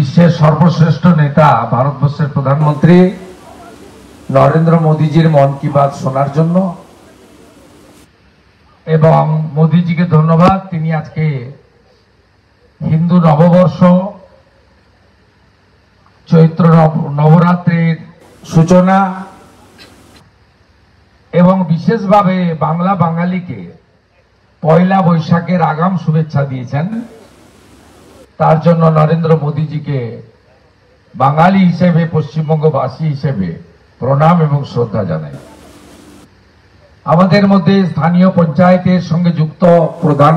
বিশ্বের সর্বশ্রেষ্ঠ নেতা ভারতবর্ষের প্রধানমন্ত্রী নরেন্দ্র মোদীজির মন কি বাত শোনার জন্য, এবং মোদীজিকে ধন্যবাদ। তিনি আজকে হিন্দু নববর্ষ চৈত্র নবরাত্রির সূচনা এবং বিশেষভাবে বাংলা বাঙালিকে পয়লা বৈশাখের আগাম শুভেচ্ছা দিয়েছেন। তার জন্য নরেন্দ্র মোদীজিকে বাঙালি হিসেবে, পশ্চিমবঙ্গবাসী হিসেবে প্রণাম এবং শ্রদ্ধা জানাই। আমাদের মধ্যে স্থানীয় পঞ্চায়েতের সঙ্গে যুক্ত প্রধান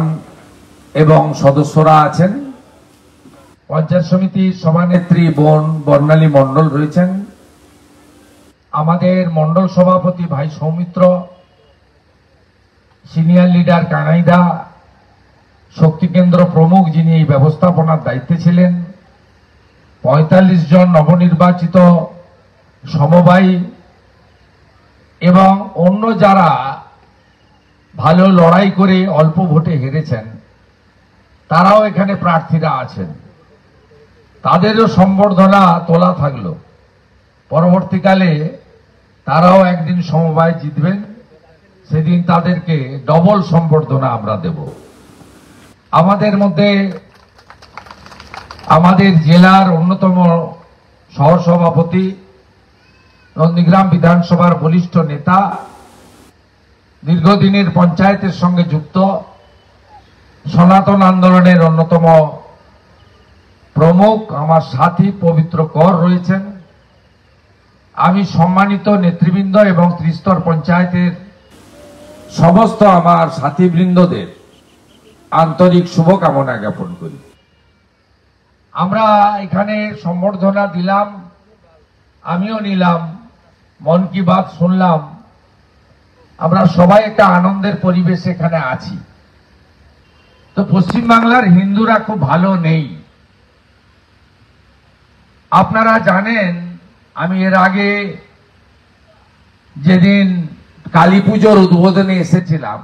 এবং সদস্যরা আছেন। পঞ্চায়েত সমিতির সভানেত্রী বোন বর্ণালী মণ্ডল রয়েছেন। আমাদের মণ্ডল সভাপতি ভাই সৌমিত্র, সিনিয়র লিডার কানাইদা, শক্তি কেন্দ্র প্রমুখ যিনি এই ব্যবস্থাপনার দায়িত্বে ছিলেন, ৪৫ জন নবনির্বাচিত সমবায়ী এবং অন্য যারা ভালো লড়াই করে অল্প ভোটে হেরেছেন, তারাও এখানে প্রার্থীরা আছেন। তাদেরও সম্বর্ধনা তোলা থাকলো। পরবর্তীকালে তারাও একদিন সমবায় জিতবেন, সেদিন তাদেরকে ডবল সম্বর্ধনা আমরা দেব। আমাদের মধ্যে আমাদের জেলার অন্যতম সহসভাপতি, নন্দীগ্রাম বিধানসভার বলিষ্ঠ নেতা, দীর্ঘদিনের পঞ্চায়েতের সঙ্গে যুক্ত, সনাতন আন্দোলনের অন্যতম প্রমুখ আমার সাথী পবিত্র কর রয়েছেন। আমি সম্মানিত নেতৃবৃন্দ এবং ত্রিস্তর পঞ্চায়েতের সমস্ত আমার সাথীবৃন্দদের আন্তরিক শুভকামনা জ্ঞাপন করি। আমরা এখানে সম্বর্ধনা দিলাম, আমিও নিলাম, মন কি বাত শুনলাম। আমরা সবাই একটা আনন্দের পরিবেশে এখানে আছি। তো পশ্চিমবাংলার হিন্দুরা খুব ভালো নেই। আপনারা জানেন, আমি এর আগে যেদিন কালী পুজোর উদ্বোধনে এসেছিলাম,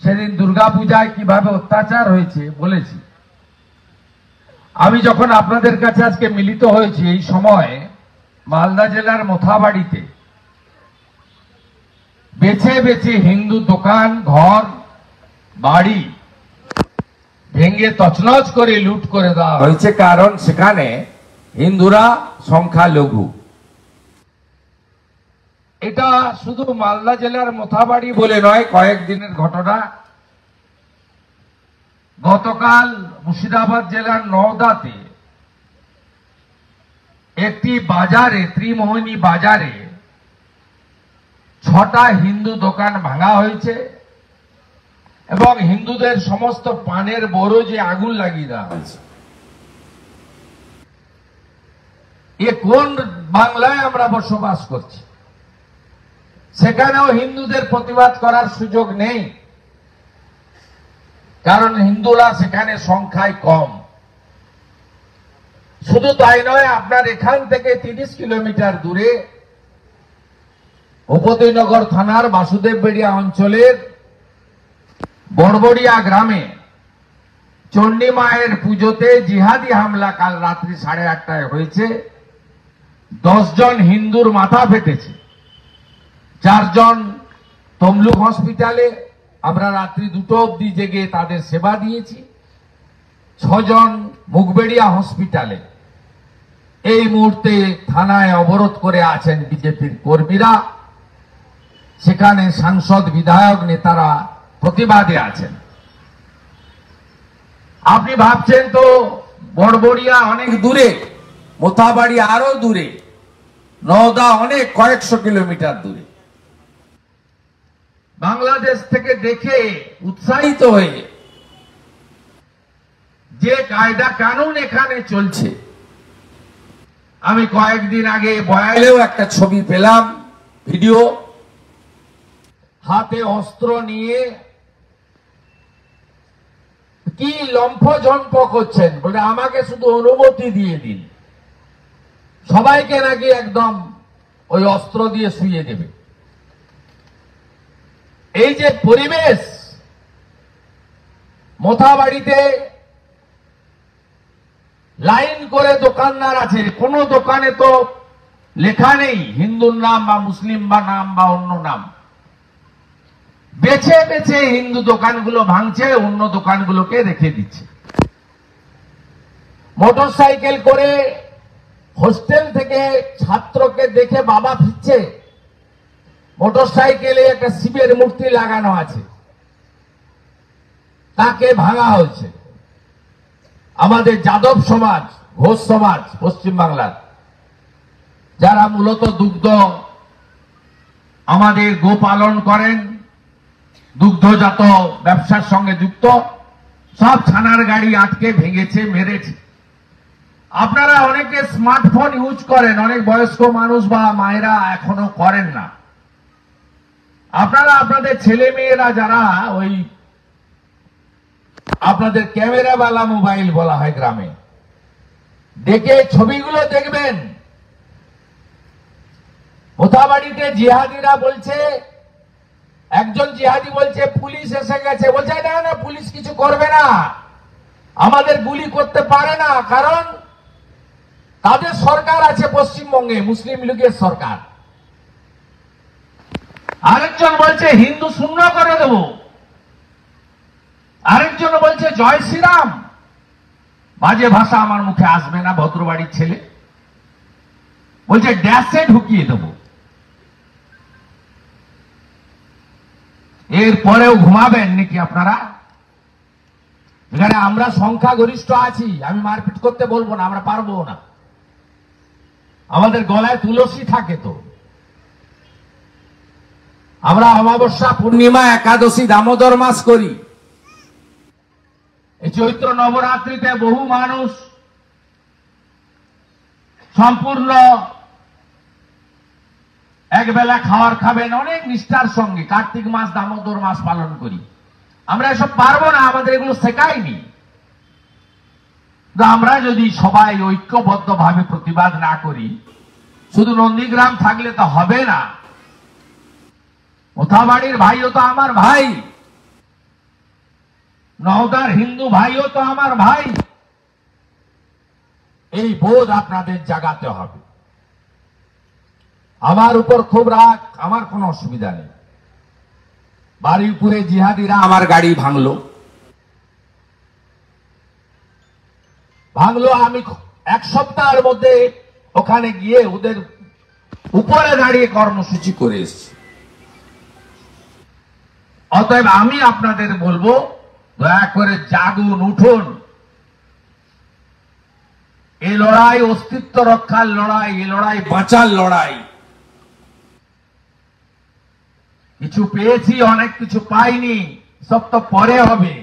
সেদিন দুর্গাপূজায় কিভাবে অত্যাচার হয়েছে বলেছি। আমি যখন আপনাদের কাছে আজকে মিলিত হয়েছি, এই সময় মালদা জেলার মোথাবাড়িতে বেছে বেছে হিন্দু দোকান, ঘর, বাড়ি ভেঙে তছনছ করে লুট করে দেওয়া হয়েছে, কারণ সেখানে হিন্দুরা সংখ্যালঘু। এটা শুধু মালদা জেলার মোথাবাড়ি বলে নয়, কয়েকদিনের ঘটনা। গতকাল মুর্শিদাবাদ জেলার নওদাতে একটি বাজারে, ত্রিমোহিনী বাজারে ৬টা হিন্দু দোকান ভাঙা হয়েছে এবং হিন্দুদের সমস্ত পানের বরজে আগুন লাগিয়ে দেওয়া হয়েছে। এ কোন বাংলায় আমরা বসবাস করছি? সেখানেও হিন্দুদের প্রতিবাদ করার সুযোগ নেই, কারণ হিন্দুরা সেখানে সংখ্যায় কম। শুধু তাই নয়, আপনার এখান থেকে ৩০ কিলোমিটার দূরে ভূপতিনগর থানার বাসুদেববেড়িয়া অঞ্চলের বড়বড়িয়া গ্রামে চণ্ডী মায়ের পুজোতে জিহাদি হামলা কাল রাত্রি 8:30টায় হয়েছে। 10 জন হিন্দুর মাথা ফেটেছে, 4 জন তমলুক হসপিটালে, আমরা রাত্রি 2টো অবধি জেগে তাদের সেবা দিয়েছি। 6 জন মুগবেড়িয়া হসপিটালে। এই মুহূর্তে থানায় অবরোধ করে আছেন বিজেপির কর্মীরা, সেখানে সাংসদ, বিধায়ক, নেতারা প্রতিবাদে আছেন। আপনি ভাবছেন তো বড়বড়িয়া অনেক দূরে, মোথাবাড়ি আরো দূরে, নওদা অনেক কয়েকশো কিলোমিটার দূরে। বাংলাদেশ থেকে দেখে উৎসাহিত হয়ে যে কায়দা কানুন এখানে চলছে, আমি কয়েকদিন আগে বয়ালেও একটা ছবি পেলাম, ভিডিও, হাতে অস্ত্র নিয়ে কি লম্ফঝম্প করছেন, বলে আমাকে শুধু অনুমতি দিয়ে দিন, সবাইকে নাকি একদম ওই অস্ত্র দিয়ে শুইয়ে দেবে। এই যে পরিবেশ, মোথাবাড়িতে লাইন করে দোকানদার আছে, কোন দোকানে তো লেখা নেই হিন্দুর নাম বা মুসলিম বা নাম বা অন্য নাম। বেছে বেছে হিন্দু দোকানগুলো ভাঙছে, অন্য দোকানগুলোকে রেখে দিচ্ছে। মোটরসাইকেল করে হোস্টেল থেকে ছাত্রকে দেখে বাবা ফিরছে, মোটরসাইকেলে একটা শিবের মূর্তি লাগানো আছে, তাকে ভাঙা হয়েছে। আমাদের যাদব সমাজ, ঘোষ সমাজ পশ্চিমবাংলার, যারা মূলত দুগ্ধ আমাদের গো পালন করেন, দুগ্ধজাত ব্যবসার সঙ্গে যুক্ত, সব ছানার গাড়ি আটকে ভেঙেছে, মেরেছে। আপনারা অনেকে স্মার্টফোন ইউজ করেন, অনেক বয়স্ক মানুষ বা মায়েরা এখনো করেন না। আপনারা আপনাদের ছেলে মেয়েরা যারা ওই আপনাদের ক্যামেরাওয়ালা মোবাইল বলা হয় গ্রামে, দেখে ছবিগুলো দেখবেন। মোথাবাড়িতে জিহাদিরা বলছে, একজন জিহাদি বলছে পুলিশ এসে গেছে, বলছে না না পুলিশ কিছু করবে না, আমাদের গুলি করতে পারে না, কারণ তাদের সরকার আছে পশ্চিমবঙ্গে, মুসলিম লীগের সরকার। আরেকজন বলছে হিন্দু শূন্য করে দেব, আরেকজন বলছে জয় শ্রীরাম। বাজে ভাষা আমার মুখে আসবে না, ভদ্রবাড়ির ছেলে বলছে ড্যাশে ঢুকিয়ে দেব। এরপরেও ঘুমাবেন নাকি আপনারা? এখানে আমরা সংখ্যাগরিষ্ঠ আছি, আমি মারপিট করতে বলবো না, আমরা পারবো না। আমাদের গলায় তুলসী থাকে তো। আমরা অমাবস্যা, পূর্ণিমা, একাদশী, দামোদর মাস করি। এই চৈত্র নবরাত্রিতে বহু মানুষ সম্পূর্ণ একবেলা খাওয়ার খাবেন অনেক নিষ্ঠার সঙ্গে। কার্তিক মাস, দামোদর মাস পালন করি। আমরা এসব পারবো না, আমাদের এগুলো শেখায়নি। আমরা যদি সবাই ঐক্যবদ্ধভাবে প্রতিবাদ না করি, শুধু নন্দীগ্রাম থাকলে তো হবে না। মোথাবাড়ির ভাইও তো আমার ভাই, নওদার হিন্দু ভাইও তো আমার ভাই। এই বোধ আপনাদের জাগাতে হবে। আমার উপর খুব রাগ, আমার কোনো অসুবিধা নেই। বারুইপুরে জিহাদিরা আমার গাড়ি ভাঙলো, আমি এক সপ্তাহের মধ্যে ওখানে গিয়ে ওদের উপরে দাঁড়িয়ে কর্মসূচি করে এসেছি। অতএব আমি আপনাদের বলবো, দয়া করে জাগুন, উঠুন। এই লড়াই অস্তিত্ব রক্ষার লড়াই, এই লড়াই বাঁচার লড়াই। কিছু পেয়েছি, অনেক কিছু পাইনি, সব তো পরে হবে।